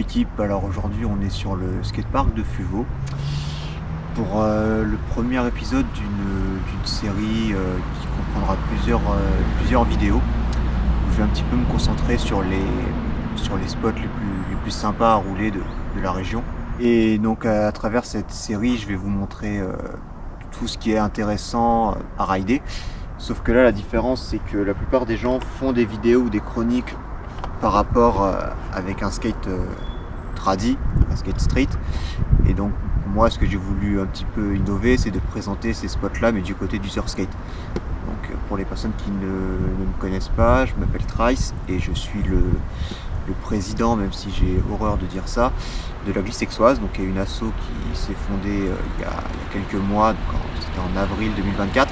l'équipe. Alors aujourd'hui on est sur le skatepark de Fuveau pour le premier épisode d'une série qui comprendra plusieurs vidéos où je vais un petit peu me concentrer sur les spots les plus sympas à rouler de la région. Et donc à travers cette série je vais vous montrer tout ce qui est intéressant à rider. Sauf que là la différence c'est que la plupart des gens font des vidéos ou des chroniques par rapport avec un skate tradi, un skate street. Et donc moi ce que j'ai voulu un petit peu innover c'est de présenter ces spots là mais du côté du surskate. Donc pour les personnes qui ne me connaissent pas, je m'appelle Trice et je suis le président, même si j'ai horreur de dire ça, de la Glisse Aixoise, donc une asso qui s'est fondée il y a quelques mois, c'était en avril 2024.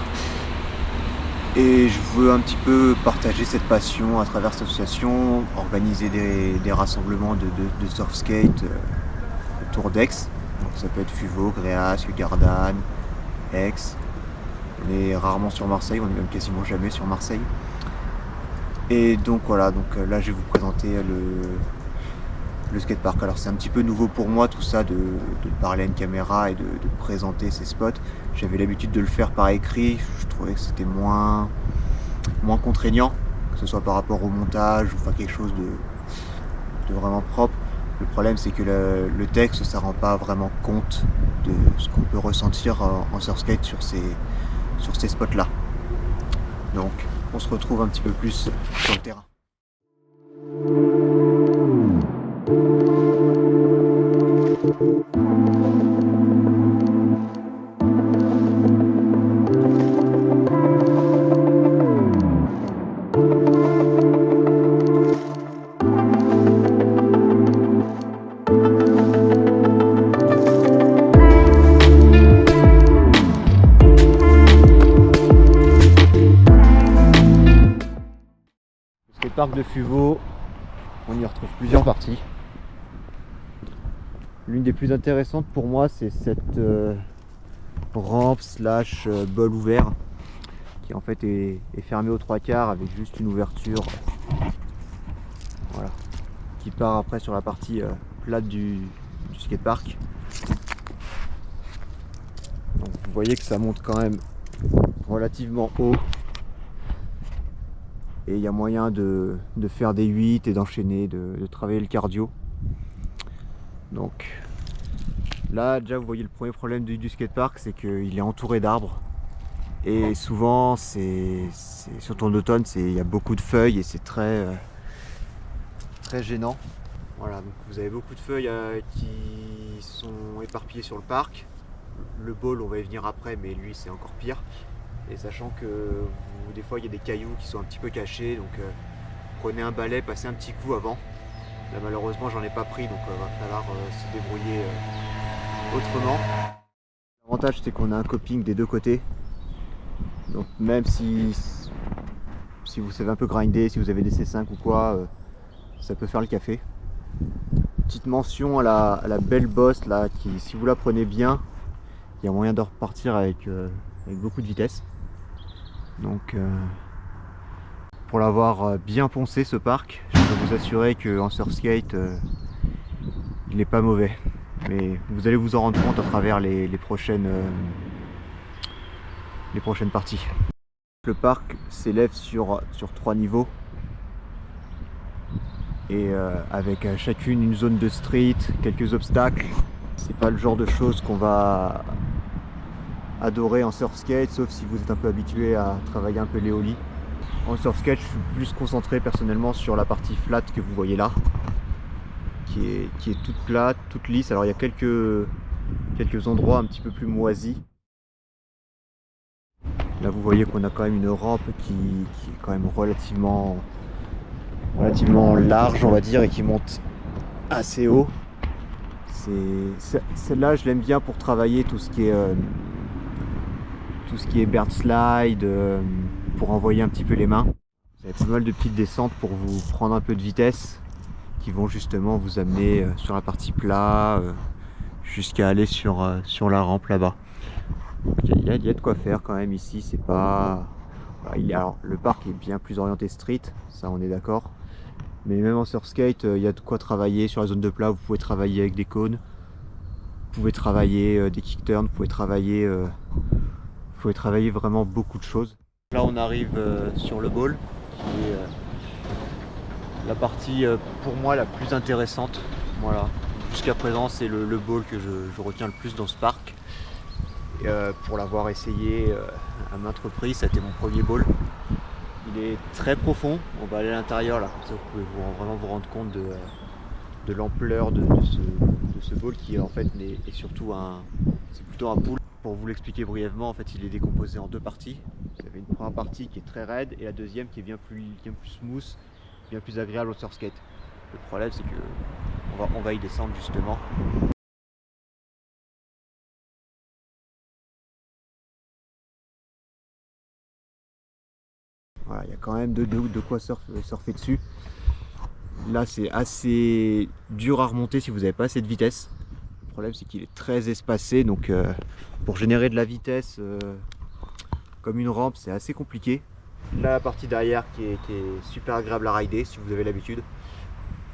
Et je veux un petit peu partager cette passion à travers cette association, organiser des rassemblements de surf skate autour d'Aix. Donc ça peut être Fuveau, Gréasque, Gardanne, Aix. On est rarement sur Marseille, on est même quasiment jamais sur Marseille. Et donc voilà, là je vais vous présenter le skatepark. Alors c'est un petit peu nouveau pour moi tout ça de parler à une caméra et de présenter ces spots. J'avais l'habitude de le faire par écrit, je trouvais que c'était moins contraignant, que ce soit par rapport au montage ou faire quelque chose de vraiment propre. Le problème c'est que le texte ça rend pas vraiment compte de ce qu'on peut ressentir en surskate sur ces spots là. Donc on se retrouve un petit peu plus sur le terrain. Le parc de Fuveau, on y retrouve plusieurs parties. L'une des plus intéressantes pour moi c'est cette rampe slash bol ouvert qui en fait est fermée aux 3/4 avec juste une ouverture, voilà, qui part après sur la partie plate du skatepark. Donc vous voyez que ça monte quand même relativement haut. Et il y a moyen de faire des 8 et d'enchaîner, de travailler le cardio. Donc là déjà vous voyez le premier problème du skatepark, c'est qu'il est entouré d'arbres. Et souvent surtout en automne, il y a beaucoup de feuilles et c'est très gênant. Voilà, donc vous avez beaucoup de feuilles qui sont éparpillées sur le parc. Le bowl on va y venir après, mais lui c'est encore pire. Et sachant que des fois il y a des cailloux qui sont un petit peu cachés, donc prenez un balai, passez un petit coup avant. Là malheureusement j'en ai pas pris, donc va falloir se débrouiller autrement. L'avantage c'est qu'on a un coping des deux côtés, donc même si vous savez un peu grinder, si vous avez des C5 ou quoi, ça peut faire le café. Petite mention à la belle bosse là, qui si vous la prenez bien, il y a moyen de repartir avec beaucoup de vitesse. Donc pour l'avoir bien poncé ce parc, je peux vous assurer qu'en surskate il n'est pas mauvais. Mais vous allez vous en rendre compte à travers les prochaines parties. Le parc s'élève sur 3 niveaux et avec chacune une zone de street, quelques obstacles. C'est pas le genre de choses qu'on va adorer en surskate, sauf si vous êtes un peu habitué à travailler un peu les ollies. En surskate, je suis plus concentré personnellement sur la partie flat que vous voyez là, qui est toute plate, toute lisse. Alors il y a quelques endroits un petit peu plus moisis. Là vous voyez qu'on a quand même une rampe qui est quand même relativement large on va dire et qui monte assez haut. Celle-là je l'aime bien pour travailler tout ce qui est bird slide, pour envoyer un petit peu les mains. Vous avez pas mal de petites descentes pour vous prendre un peu de vitesse qui vont justement vous amener sur la partie plat jusqu'à aller sur la rampe là-bas. Il y a de quoi faire quand même ici, voilà, alors, le parc est bien plus orienté street, ça on est d'accord. Mais même en surskate, il y a de quoi travailler sur la zone de plat. Vous pouvez travailler avec des cônes, vous pouvez travailler des kickturns, vous pouvez travailler vraiment beaucoup de choses. Là on arrive sur le bowl, qui est la partie pour moi la plus intéressante. Voilà. Jusqu'à présent c'est le bowl que je retiens le plus dans ce parc. Et, pour l'avoir essayé à maintes reprises, ça a été mon premier bowl. Il est très profond, on va aller à l'intérieur là, comme ça vous pouvez vraiment vous rendre compte de l'ampleur de ce bowl qui en fait est surtout c'est plutôt un pool. Pour vous l'expliquer brièvement, en fait il est décomposé en deux parties. Vous avez une première partie qui est très raide et la deuxième qui est bien plus smooth, bien plus agréable au surskate. Le problème c'est que on va y descendre justement. Voilà, il y a quand même de quoi surfer dessus. Là c'est assez dur à remonter si vous n'avez pas assez de vitesse. Le problème c'est qu'il est très espacé, donc pour générer de la vitesse comme une rampe c'est assez compliqué. Là la partie derrière qui est super agréable à rider si vous avez l'habitude.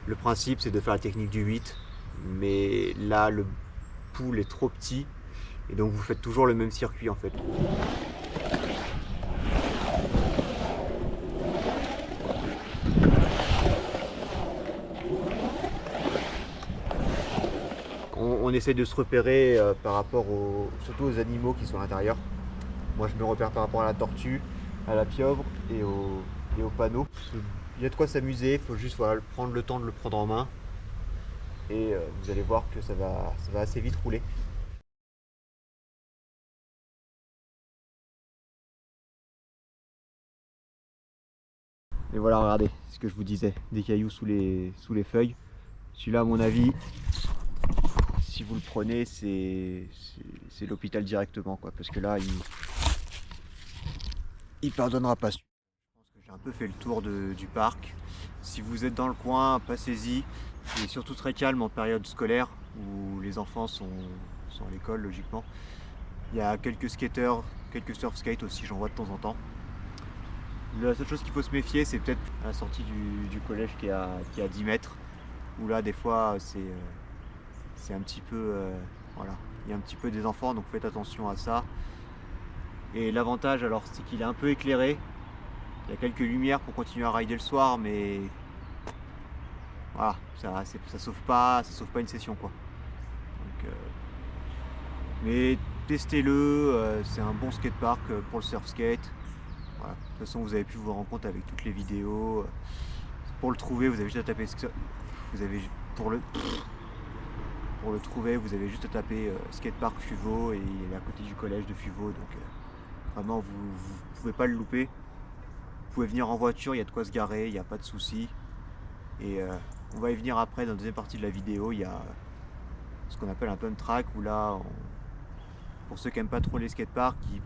Le principe c'est de faire la technique du 8, mais là le pool est trop petit et donc vous faites toujours le même circuit en fait. On essaie de se repérer par rapport surtout aux animaux qui sont à l'intérieur. Moi je me repère par rapport à la tortue, à la pieuvre et au panneau. Il y a de quoi s'amuser, il faut juste voilà, prendre le temps de le prendre en main et vous allez voir que ça va assez vite rouler. Et voilà, regardez ce que je vous disais, des cailloux sous les feuilles. Celui-là à mon avis, si vous le prenez, c'est l'hôpital directement quoi, parce que là il pardonnera pas. Je pense que j'ai un peu fait le tour du parc. Si vous êtes dans le coin, passez-y. Il est surtout très calme en période scolaire où les enfants sont à l'école logiquement. Il y a quelques skateurs, quelques surf skates aussi, j'en vois de temps en temps. La seule chose qu'il faut se méfier, c'est peut-être à la sortie du collège qui est à 10 mètres, où là des fois c'est un petit peu voilà, il y a un petit peu des enfants, donc faites attention à ça. Et l'avantage alors c'est qu'il est un peu éclairé. Il y a quelques lumières pour continuer à rider le soir, mais voilà, ça sauve pas une session quoi. Donc, mais testez-le, c'est un bon skatepark pour le surf skate. Voilà. De toute façon, vous avez pu vous rendre compte avec toutes les vidéos. Pour le trouver, vous avez juste à taper. Vous avez pour le trouver, vous avez juste à taper skatepark Fuveau et il est à côté du collège de Fuveau. Donc vraiment, vous pouvez pas le louper. Vous pouvez venir en voiture, il y a de quoi se garer, il n'y a pas de souci. Et on va y venir après dans la deuxième partie de la vidéo. Il y a ce qu'on appelle un pump track où là, pour ceux qui n'aiment pas trop les skateparks, qui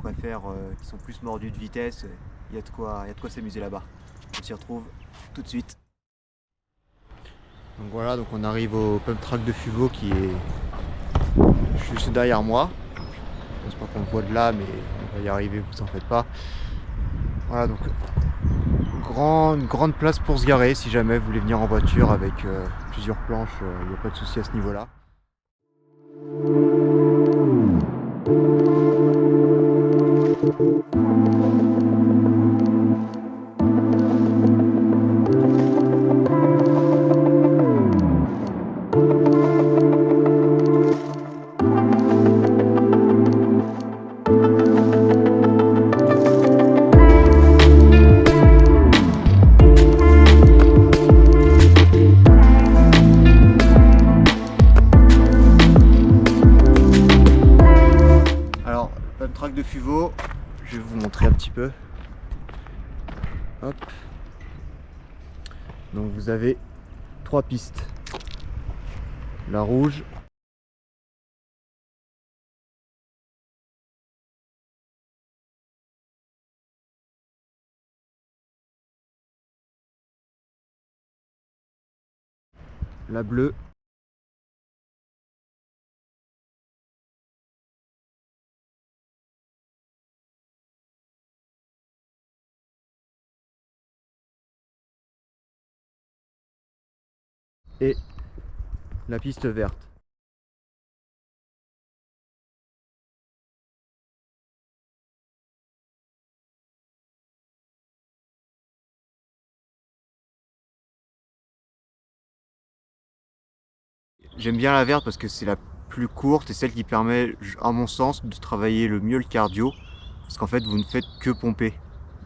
sont plus mordus de vitesse, il y a de quoi s'amuser là-bas. On s'y retrouve tout de suite. Donc voilà, donc on arrive au pump track de Fuveau qui est juste derrière moi. Je pense pas qu'on le voit de là, mais on va y arriver, vous en faites pas. Voilà, donc grande place pour se garer si jamais vous voulez venir en voiture avec plusieurs planches, il n'y a pas de souci à ce niveau-là. Alors, pump track de Fuveau, je vais vous montrer un petit peu. Hop. Donc vous avez trois pistes. La rouge, la bleue et la piste verte. J'aime bien la verte parce que c'est la plus courte et celle qui permet, à mon sens, de travailler le mieux le cardio. Parce qu'en fait, vous ne faites que pomper.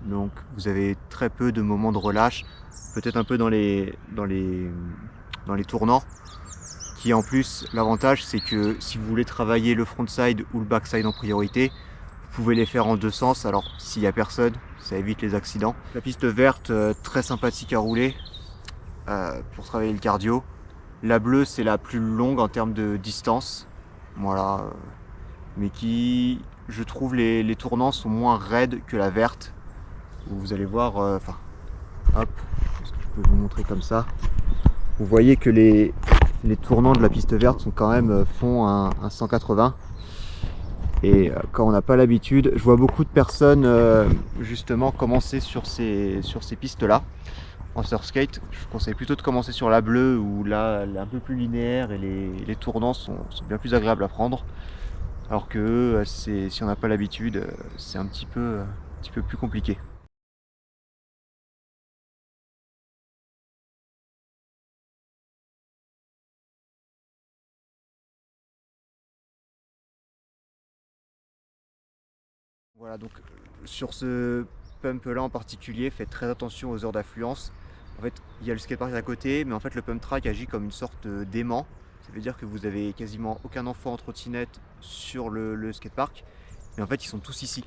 Donc vous avez très peu de moments de relâche, peut-être un peu dans les tournants. Qui en plus, l'avantage, c'est que si vous voulez travailler le frontside ou le backside en priorité, vous pouvez les faire en deux sens. Alors s'il n'y a personne, ça évite les accidents. La piste verte, très sympathique à rouler pour travailler le cardio. La bleue, c'est la plus longue en termes de distance, voilà, mais qui, je trouve, les tournants sont moins raides que la verte. Où vous allez voir, hop, est-ce que je peux vous montrer comme ça. Vous voyez que les tournants de la piste verte sont quand même font un 180. Et quand on n'a pas l'habitude, je vois beaucoup de personnes justement commencer sur ces pistes-là. En surskate, je vous conseille plutôt de commencer sur la bleue où là elle est un peu plus linéaire et les tournants sont bien plus agréables à prendre. Alors que si on n'a pas l'habitude, c'est un petit peu plus compliqué. Voilà, donc sur ce pump là en particulier, faites très attention aux heures d'affluence. En fait, il y a le skatepark à côté, mais en fait le pump track agit comme une sorte d'aimant. Ça veut dire que vous avez quasiment aucun enfant en trottinette sur le skatepark. Et en fait, ils sont tous ici.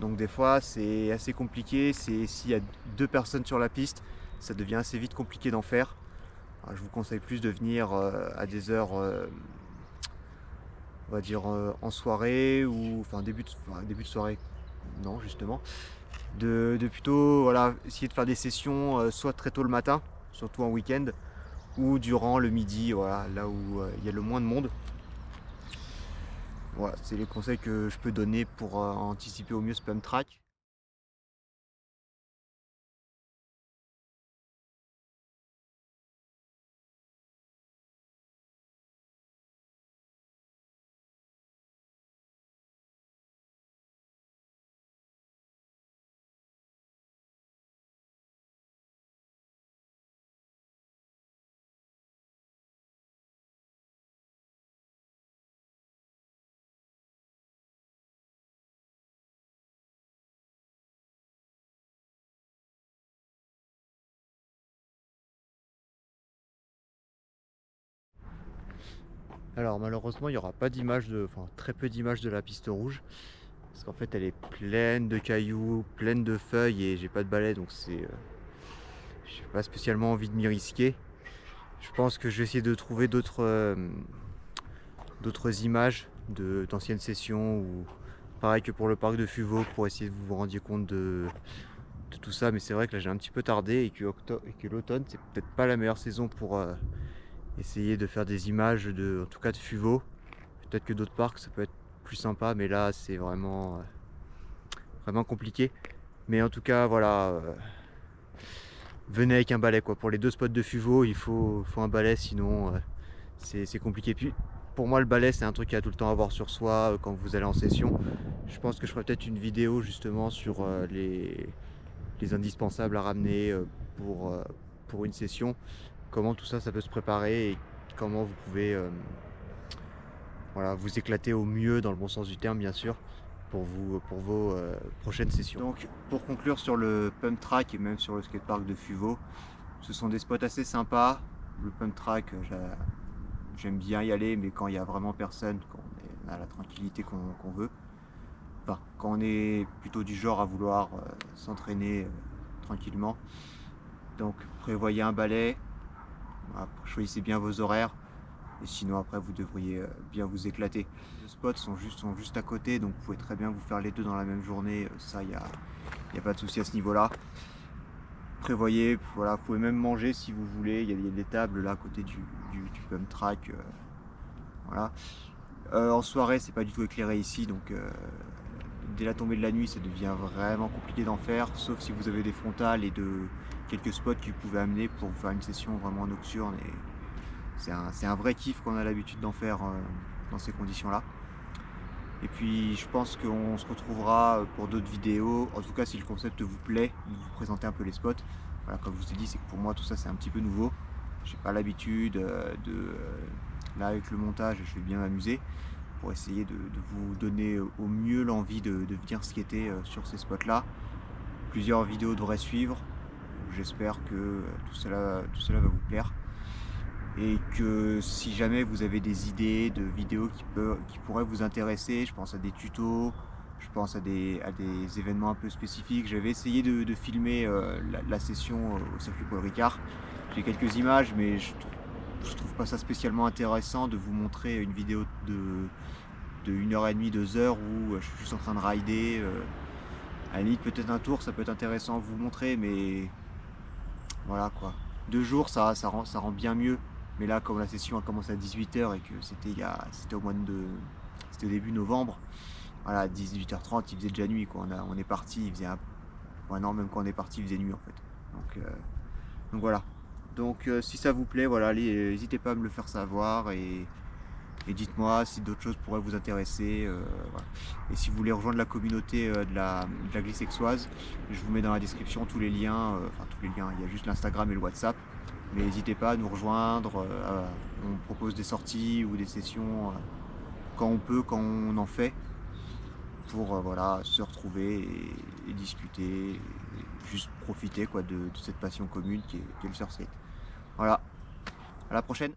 Donc des fois, c'est assez compliqué. S'il y a deux personnes sur la piste, ça devient assez vite compliqué d'en faire. Alors, je vous conseille plus de venir à des heures, on va dire en soirée ou enfin début de soirée. Non, justement. De plutôt voilà, essayer de faire des sessions soit très tôt le matin, surtout en week-end, ou durant le midi, voilà, là où il y a le moins de monde. Voilà, c'est les conseils que je peux donner pour anticiper au mieux ce pump track. Alors malheureusement il n'y aura pas d'image enfin très peu d'images de la piste rouge. Parce qu'en fait elle est pleine de cailloux, pleine de feuilles et j'ai pas de balai donc j'ai pas spécialement envie de m'y risquer. Je pense que je vais essayer de trouver d'autres images d'anciennes sessions ou pareil que pour le parc de Fuveau pour essayer de vous rendre compte de tout ça. Mais c'est vrai que là j'ai un petit peu tardé et que l'automne c'est peut-être pas la meilleure saison pour essayer de faire des images en tout cas de Fuveau. Peut-être que d'autres parcs ça peut être plus sympa mais là c'est vraiment compliqué. Mais en tout cas voilà, venez avec un balai quoi. Pour les deux spots de Fuveau il faut un balai sinon c'est compliqué. Puis pour moi le balai c'est un truc à tout le temps avoir sur soi quand vous allez en session. Je pense que je ferai peut-être une vidéo justement sur les indispensables à ramener pour une session. Comment tout ça peut se préparer et comment vous pouvez voilà, vous éclater au mieux dans le bon sens du terme bien sûr pour vos prochaines sessions. Donc pour conclure sur le pump track et même sur le skatepark de Fuveau, ce sont des spots assez sympas. Le pump track j'aime bien y aller mais quand il n'y a vraiment personne, quand on a la tranquillité qu'on veut. Enfin, quand on est plutôt du genre à vouloir s'entraîner tranquillement. Donc prévoyez un balai, choisissez bien vos horaires et sinon après vous devriez bien vous éclater. Les spots sont juste à côté donc vous pouvez très bien vous faire les deux dans la même journée, ça il n'y a pas de souci à ce niveau là. Prévoyez, voilà, vous pouvez même manger si vous voulez, il y a des tables là à côté du pump track, voilà. En soirée c'est pas du tout éclairé ici donc dès la tombée de la nuit ça devient vraiment compliqué d'en faire, sauf si vous avez des frontales et quelques spots que vous pouvez amener pour vous faire une session vraiment nocturne c'est un vrai kiff qu'on a l'habitude d'en faire dans ces conditions-là. Et puis je pense qu'on se retrouvera pour d'autres vidéos. En tout cas, si le concept vous plaît, de vous présenter un peu les spots. Voilà, comme je vous ai dit, c'est que pour moi tout ça c'est un petit peu nouveau. J'ai pas l'habitude là avec le montage, je vais bien m'amuser pour essayer de vous donner au mieux l'envie de venir skater sur ces spots-là. Plusieurs vidéos devraient suivre. J'espère que tout cela va vous plaire. Et que si jamais vous avez des idées de vidéos qui pourraient vous intéresser, je pense à des tutos, je pense à des événements un peu spécifiques. J'avais essayé de filmer la session au circuit Paul Ricard. J'ai quelques images, mais je trouve pas ça spécialement intéressant de vous montrer une vidéo de 1h30, 2 heures où je suis juste en train de rider. À la limite, peut-être un tour, ça peut être intéressant à vous montrer, mais voilà quoi. 2 jours, ça rend bien mieux. Mais là, comme la session a commencé à 18h et que c'était c'était au début novembre, voilà, à 18h30, il faisait déjà nuit, quoi. On est parti, il faisait ouais, non, même quand on est parti, il faisait nuit en fait. Donc voilà. Donc si ça vous plaît, voilà, allez, n'hésitez pas à me le faire savoir et dites-moi si d'autres choses pourraient vous intéresser. Voilà. Et si vous voulez rejoindre la communauté de la glisse aixoise, je vous mets dans la description tous les liens, enfin tous les liens, il y a juste l'Instagram et le WhatsApp. Mais n'hésitez pas à nous rejoindre, on propose des sorties ou des sessions quand on peut, quand on en fait, pour voilà, se retrouver et discuter, et juste profiter quoi, de cette passion commune qui est le surskate. Voilà, à la prochaine.